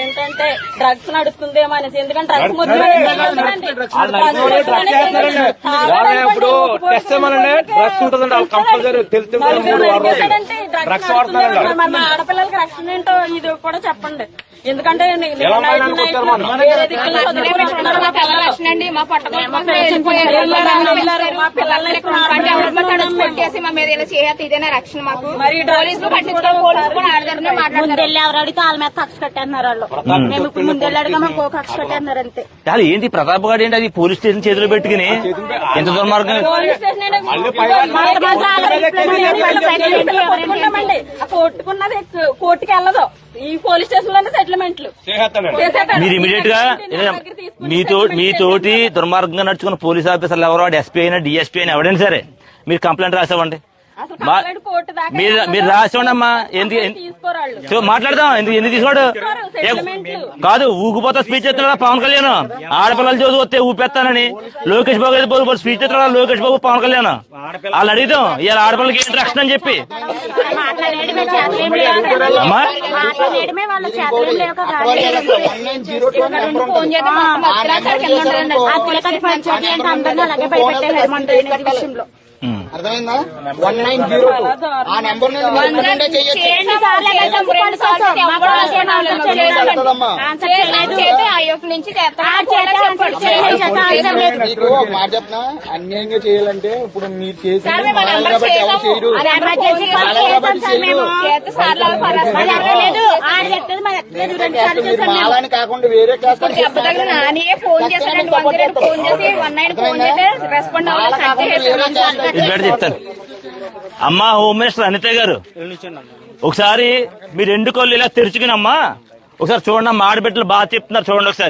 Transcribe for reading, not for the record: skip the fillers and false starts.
ఏంటంటే డ్రగ్స్ నడుస్తుందేమో అనేసి, ఎందుకంటే ఇప్పుడు టెస్ట్ ఏమనండి డ్రగ్స్ ఉంటుందండి వాళ్ళు కంపల్సరీ డ్రగ్స్ వాడుతున్నారు. ఆడపిల్లలకి రక్షణ ఏంటో ఇది కూడా చెప్పండి. ఎందుకంటే మా మీద ఇలా చేయాలి, ఇదేనా రక్షణ మాకు? పోలీసులు ముందెళ్ళి ఎవరు అడిగితే వాళ్ళ మీద కక్ష కట్టేస్తున్నారు వాళ్ళు. మేము ఇప్పుడు ముందెళ్ళాడుగా మాకు కక్ష కట్టేస్తున్నారు అంతే. ఏంటి ప్రతాప్ గారు ఏంటి అది పోలీస్ స్టేషన్ చేతిలో పెట్టుకుని ఎంత దుర్మార్గం. కొట్టుకున్నది కోర్టుకి వెళ్ళదు, ఈ పోలీస్ స్టేషన్ లోనే సెటిల్మెంట్లు. మీరు ఇమీడియట్ గా మీతోటి దుర్మార్గంగా నడుచుకున్న పోలీస్ ఆఫీసర్లు ఎవరో ఎస్పీ అయినా డిఎస్పీ అయినా ఎవరైనా సరే మీరు కంప్లైంట్ రాసావండి. మీరు రాసివ్వండి అమ్మా. ఎందుకు మాట్లాడదాం, ఎందుకు తీసుకోడు కాదు. ఊగిపోతా స్పీచ్ ఎత్తున్నా పవన్ కళ్యాణ్. ఆడపిల్లలు చదువు వస్తే ఊపేస్తానని లోకేష్ బాబు స్పీచ్ ఎత్తున్నా లోకేష్ బాబు పవన్ కళ్యాణ్. వాళ్ళు అడిగిదాం ఇవాళ ఆడపిల్లలకి ఏంటి రక్షణ అని చెప్పి. అమ్మా అర్థమైందా? 1902 ఆ నెంబర్ మీకు ఒక మాట చెప్పనా, అన్యాయంగా చేయాలంటే ఇప్పుడు మీరు చేసి మీరు మాలని కాకుండా వేరే చెప్తాను. అమ్మా హోమ్ మినిస్టర్ అనిత గారు, ఒకసారి మీ రెండు కళ్ళు ఇలా తెరుచుకుని అమ్మా ఒకసారి చూడండి. అమ్మా ఆడబిడ్డలు బాగా చెప్తున్నారు, చూడండి ఒకసారి.